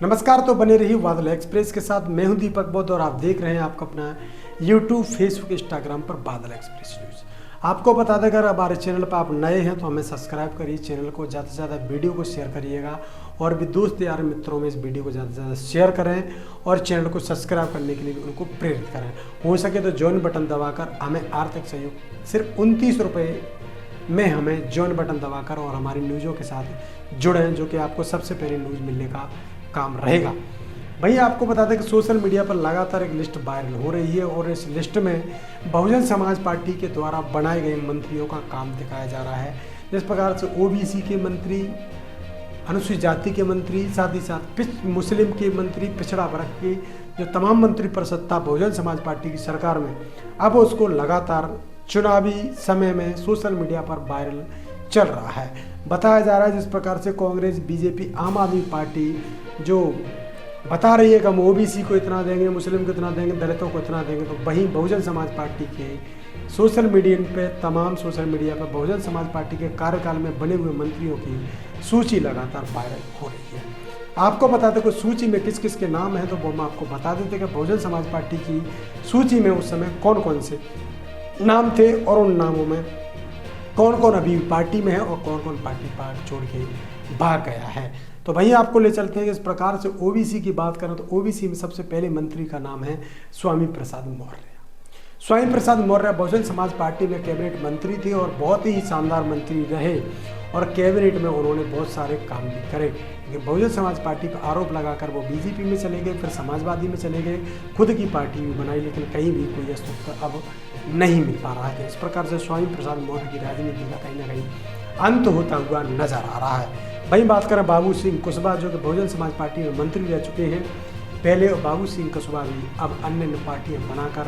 नमस्कार। तो बने रही बादल एक्सप्रेस के साथ। मैं हूं दीपक बौद्ध और आप देख रहे हैं आपका अपना यूट्यूब, फेसबुक, इंस्टाग्राम पर बादल एक्सप्रेस न्यूज़। आपको बता दें, अगर हमारे चैनल पर आप नए हैं तो हमें सब्सक्राइब करिए, चैनल को ज़्यादा से ज़्यादा वीडियो को शेयर करिएगा और भी दोस्त यार मित्रों में इस वीडियो को ज़्यादा से ज़्यादा शेयर करें और चैनल को सब्सक्राइब करने के लिए भी उनको प्रेरित करें। हो सके तो ज्वाइन बटन दबाकर हमें आर्थिक सहयोग सिर्फ 29 रुपये में हमें ज्वाइन बटन दबाकर और हमारी न्यूज़ों के साथ जुड़ें, जो कि आपको सबसे पहले न्यूज़ मिलने का काम रहेगा। भैया आपको बता दें कि सोशल मीडिया पर लगातार एक लिस्ट वायरल हो रही है और इस लिस्ट में बहुजन समाज पार्टी के द्वारा बनाए गए मंत्रियों का काम दिखाया जा रहा है। जिस प्रकार से ओबीसी के मंत्री, अनुसूचित जाति के मंत्री, साथ ही साथ मुस्लिम के मंत्री, पिछड़ा वर्ग के जो तमाम मंत्री परिषद था बहुजन समाज पार्टी की सरकार में, अब उसको लगातार चुनावी समय में सोशल मीडिया पर वायरल चल रहा है। बताया जा रहा है जिस प्रकार से कांग्रेस, बीजेपी, आम आदमी पार्टी जो बता रही है कि हम ओबीसी को इतना देंगे, मुस्लिम को इतना देंगे, दलितों को इतना देंगे, तो वहीं बहुजन समाज पार्टी के सोशल मीडिया पे, तमाम सोशल मीडिया पर बहुजन समाज पार्टी के कार्यकाल में बने हुए मंत्रियों की सूची लगातार वायरल हो रही है। आपको बता दें कि सूची में किस किस के नाम हैं, तो वो हम आपको बता देते कि बहुजन समाज पार्टी की सूची में उस समय कौन कौन से नाम थे और उन नामों में कौन कौन अभी पार्टी में है और कौन कौन पार्टी छोड़ के भाग गया है। तो भैया आपको ले चलते हैं कि इस प्रकार से ओबीसी की बात करें तो ओबीसी में सबसे पहले मंत्री का नाम है स्वामी प्रसाद मौर्य। स्वामी प्रसाद मौर्य बहुजन समाज पार्टी में कैबिनेट मंत्री थे और बहुत ही शानदार मंत्री रहे और कैबिनेट में उन्होंने बहुत सारे काम भी करे। लेकिन बहुजन समाज पार्टी पर आरोप लगाकर वो बीजेपी में चले गए, फिर समाजवादी में चले गए, खुद की पार्टी भी बनाई, लेकिन कहीं भी कोई अस्तित्व अब नहीं मिल पा रहा है। इस प्रकार से स्वामी प्रसाद मौर्य की राजनीति का कहीं ना कहीं अंत होता हुआ नजर आ रहा है। वहीं बात करें बाबू सिंह कुशवाहा, जो कि बहुजन समाज पार्टी में मंत्री रह चुके हैं पहले, और बाबू सिंह कुशवाहा भी अब अन्य पार्टियां बनाकर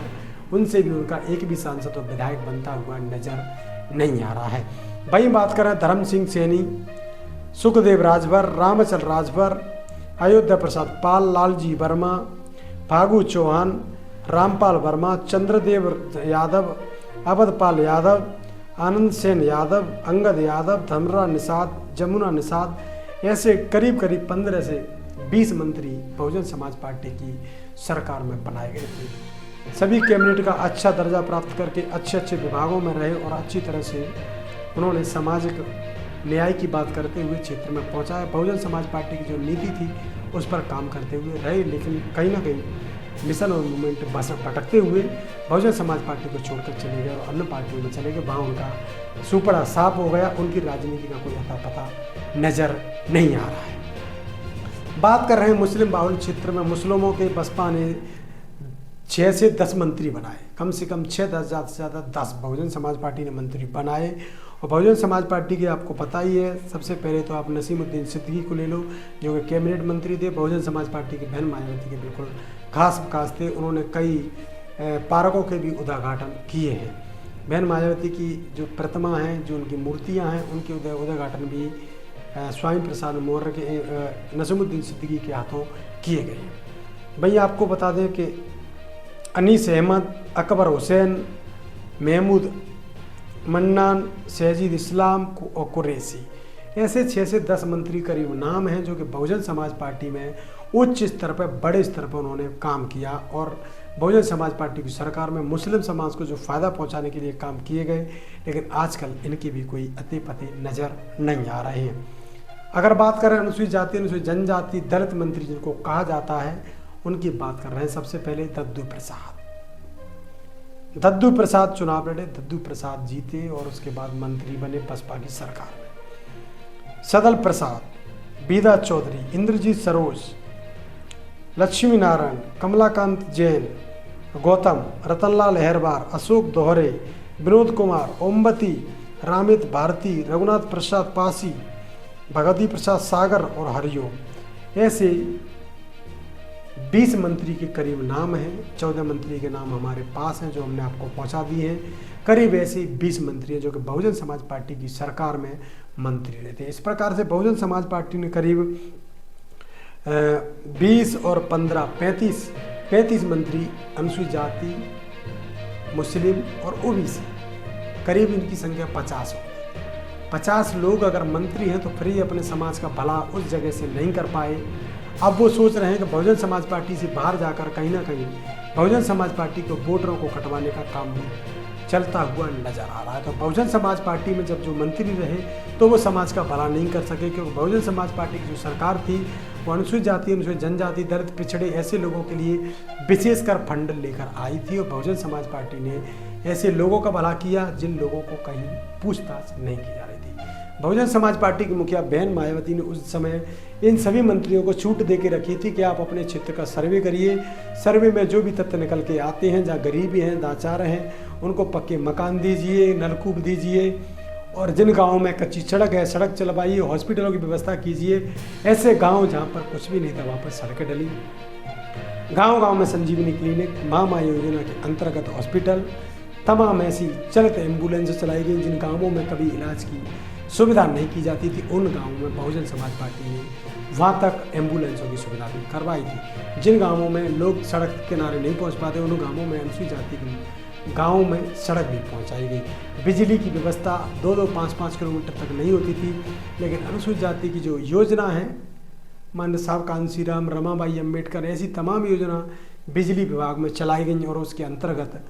उनसे भी उनका एक भी सांसद और विधायक बनता हुआ नजर नहीं आ रहा है। वहीं बात करें धर्म सिंह सैनी, सुखदेव राजभर, रामचल राजभर, अयोध्या प्रसाद पाल, लालजी वर्मा, फागू चौहान, रामपाल वर्मा, चंद्रदेव यादव, अवधपाल यादव, आनंद सेन यादव, अंगद यादव, धमरा निषाद, जमुना निषाद, ऐसे करीब करीब 15 से 20 मंत्री बहुजन समाज पार्टी की सरकार में बनाए गए थे। सभी कैबिनेट का अच्छा दर्जा प्राप्त करके अच्छे अच्छे विभागों में रहे और अच्छी तरह से उन्होंने सामाजिक न्याय की बात करते हुए क्षेत्र में पहुंचाया। बहुजन समाज पार्टी की जो नीति थी उस पर काम करते हुए रहे, लेकिन कहीं ना कहीं मिशन और मूवमेंट भटकते हुए बहुजन समाज पार्टी को छोड़कर चले गए और अन्य पार्टियों में चले गए। वहाँ उनका सुपड़ा साफ हो गया, उनकी राजनीति का कोई अता पता नजर नहीं आ रहा है। बात कर रहे हैं मुस्लिम बाहुल क्षेत्र में मुस्लिमों के बसपा ने 6 से 10 मंत्री बनाए, कम से कम 6, 10, ज़्यादा से ज़्यादा 10 बहुजन समाज पार्टी ने मंत्री बनाए। और बहुजन समाज पार्टी के आपको पता ही है, सबसे पहले तो आप नसीमुद्दीन सिद्दीकी को ले लो, जो कि कैबिनेट मंत्री थे। बहुजन समाज पार्टी की बहन मायावती के बिल्कुल खास विकास थे, उन्होंने कई पार्कों के भी उद्घाटन किए हैं। बहन मायावती की जो प्रतिमा हैं, जो उनकी मूर्तियां हैं, उनके उद्घाटन भी स्वामी प्रसाद मौर्य के, नसीमुद्दीन सिद्दीकी के हाथों किए गए हैं। भैया आपको बता दें कि अनीस अहमद, अकबर हुसैन, महमूद मन्नान, शहजीद इस्लाम और कुरैशी, ऐसे 6 से 10 मंत्री करीब नाम हैं जो कि बहुजन समाज पार्टी में उच्च स्तर पर, बड़े स्तर पर उन्होंने काम किया और बहुजन समाज पार्टी की सरकार में मुस्लिम समाज को जो फ़ायदा पहुंचाने के लिए काम किए गए, लेकिन आजकल इनकी भी कोई अते पते नज़र नहीं आ रहे हैं। अगर बात करें अनुसूचित जाति, अनुसूचित जनजाति, दलित मंत्री जिनको कहा जाता है, उनकी बात कर रहे हैं। सबसे पहले दद्दू प्रसाद। दद्दू प्रसाद चुनाव लड़े, दद्दू प्रसाद जीते और उसके बाद मंत्री बने बसपा की सरकार में। सदल प्रसाद, बीदा चौधरी, इंद्रजीत सरोज, लक्ष्मी नारायण, कमलाकांत जैन, गौतम, रतनलाल हेरबार, अशोक दोहरे, विनोद कुमार, ओमवती, रामित भारती, रघुनाथ प्रसाद पासी, भगवती प्रसाद सागर और हरिओम, ऐसे 20 मंत्री के करीब नाम हैं। 14 मंत्री के नाम हमारे पास हैं जो हमने आपको पहुंचा दिए हैं। करीब ऐसे 20 मंत्री हैं जो कि बहुजन समाज पार्टी की सरकार में मंत्री रहते हैं। इस प्रकार से बहुजन समाज पार्टी ने करीब 20 और 15, 35 मंत्री अनुसूचित जाति, मुस्लिम और ओबीसी, करीब इनकी संख्या 50 हो। 50 लोग अगर मंत्री हैं तो फिर ही अपने समाज का भला उस जगह से नहीं कर पाए अब वो सोच रहे हैं कि बहुजन समाज पार्टी से बाहर जाकर कहीं ना कहीं बहुजन समाज पार्टी को वोटरों को कटवाने का काम भी चलता हुआ नजर आ रहा है। तो बहुजन समाज पार्टी में जब जो मंत्री रहे तो वो समाज का भला नहीं कर सके, क्योंकि बहुजन समाज पार्टी की जो सरकार थी वो अनुसूचित जाति, अनुसूचित जनजाति, दलित, पिछड़े ऐसे लोगों के लिए विशेषकर फंड लेकर आई थी। और बहुजन समाज पार्टी ने ऐसे लोगों का भला किया जिन लोगों को कहीं पूछताछ नहीं की जा रही थी। बहुजन समाज पार्टी की मुखिया बहन मायावती ने उस समय इन सभी मंत्रियों को छूट दे के रखी थी कि आप अपने क्षेत्र का सर्वे करिए, सर्वे में जो भी तथ्य निकल के आते हैं, जहाँ गरीबी हैं, लाचार हैं, उनको पक्के मकान दीजिए, नलकूप दीजिए, और जिन गाँवों में कच्ची सड़क है सड़क चलवाइए, हॉस्पिटलों की व्यवस्था कीजिए। ऐसे गाँव जहाँ पर कुछ भी नहीं था वहाँ पर सड़कें डली, गाँव में संजीवनी क्लिनिक, महामाई योजना के अंतर्गत हॉस्पिटल, तमाम ऐसी चलत एम्बुलेंस चलाई गई जिन गाँवों में कभी इलाज की सुविधा नहीं की जाती थी। उन गाँवों में बहुजन समाज पार्टी ने वहाँ तक एम्बुलेंसों की सुविधा भी करवाई थी। जिन गाँवों में लोग सड़क के किनारे नहीं पहुँच पाते उन गाँवों में अनुसूचित जाति की गाँव में सड़क भी पहुँचाई गई। बिजली की व्यवस्था 2-2, 5-5 किलोमीटर तक नहीं होती थी, लेकिन अनुसूचित जाति की जो योजना है, माननीय साहब कांशीराम, रमाबाई अम्बेडकर, ऐसी तमाम योजना बिजली विभाग में चलाई गई और उसके अंतर्गत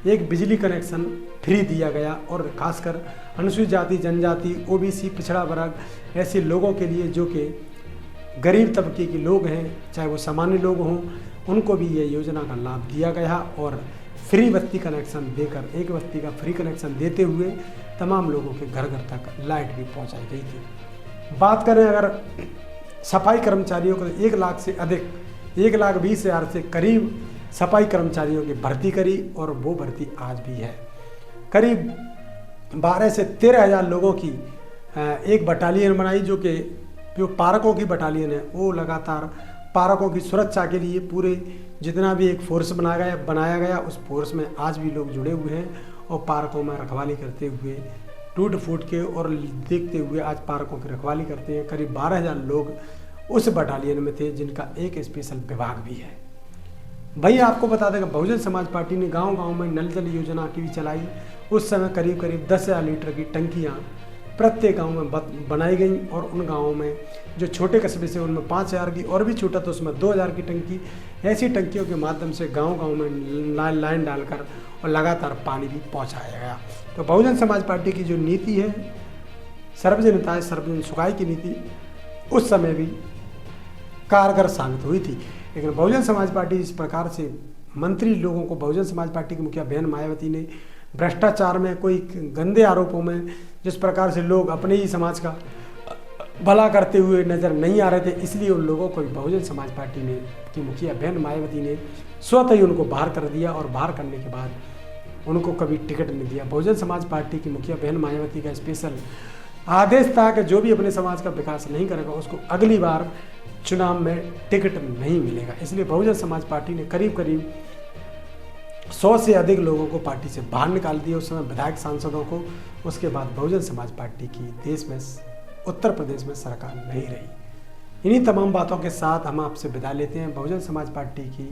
एक बिजली कनेक्शन फ्री दिया गया। और खासकर अनुसूचित जाति, जनजाति, ओबीसी, पिछड़ा वर्ग ऐसे लोगों के लिए जो कि गरीब तबके के लोग हैं, चाहे वो सामान्य लोग हों, उनको भी ये योजना का लाभ दिया गया और फ्री बत्ती कनेक्शन देकर, एक बत्ती का फ्री कनेक्शन देते हुए तमाम लोगों के घर घर तक लाइट भी पहुंचाई गई थी। बात करें अगर सफाई कर्मचारियों को, 1 लाख से अधिक, 1,20,000 से करीब सफाई कर्मचारियों की भर्ती करी और वो भर्ती आज भी है। करीब 12 से 13,000 लोगों की एक बटालियन बनाई, जो पार्कों की बटालियन है। वो लगातार पार्कों की सुरक्षा के लिए पूरे जितना भी एक फोर्स बनाया गया उस फोर्स में आज भी लोग जुड़े हुए हैं और पार्कों में रखवाली करते हुए, टूट फूट के और देखते हुए आज पार्कों की रखवाली करते हैं। करीब 12,000 लोग उस बटालियन में थे जिनका एक स्पेशल विभाग भी है। भैया आपको बता दें कि बहुजन समाज पार्टी ने गांव-गांव में नल जल योजना की भी चलाई। उस समय करीब 10,000 लीटर की टंकियां प्रत्येक गांव में बनाई गई और उन गांवों में जो छोटे कस्बे से उनमें 5,000 की, और भी छोटा तो उसमें 2,000 की टंकी, ऐसी टंकियों के माध्यम से गांव-गांव में लाइन डालकर और लगातार पानी भी पहुंचाया गया। तो बहुजन समाज पार्टी की जो नीति है, सर्वजन हिताय सर्वजन सुखाय की नीति, उस समय भी कारगर साबित हुई थी। लेकिन बहुजन समाज पार्टी इस प्रकार से मंत्री लोगों को, बहुजन समाज पार्टी की मुखिया बहन मायावती ने भ्रष्टाचार में, कोई गंदे आरोपों में, जिस प्रकार से लोग अपने ही समाज का भला करते हुए नजर नहीं आ रहे थे, इसलिए उन लोगों को बहुजन समाज पार्टी ने की मुखिया बहन मायावती ने स्वतः ही उनको बाहर कर दिया और बाहर करने के बाद उनको कभी टिकट नहीं दिया। बहुजन समाज पार्टी की मुखिया बहन मायावती का स्पेशल आदेश था कि जो भी अपने समाज का विकास नहीं करेगा उसको अगली बार चुनाव में टिकट नहीं मिलेगा। इसलिए बहुजन समाज पार्टी ने करीब 100 से अधिक लोगों को पार्टी से बाहर निकाल दिया, उस समय विधायक सांसदों को। उसके बाद बहुजन समाज पार्टी की देश में, उत्तर प्रदेश में सरकार नहीं रही। इन्हीं तमाम बातों के साथ हम आपसे विदा लेते हैं। बहुजन समाज पार्टी की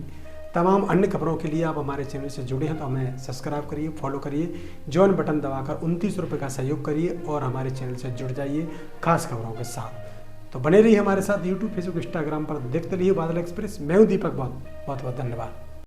तमाम अन्य खबरों के लिए आप हमारे चैनल से जुड़े हैं तो हमें सब्सक्राइब करिए, फॉलो करिए, जॉइन बटन दबाकर 29 रुपये का सहयोग करिए और हमारे चैनल से जुड़ जाइए खास खबरों के साथ। तो बने रहिए हमारे साथ यूट्यूब, फेसबुक, इंस्टाग्राम पर। देखते रहिए बादल एक्सप्रेस। मैं हूँ दीपक। बहुत बहुत धन्यवाद।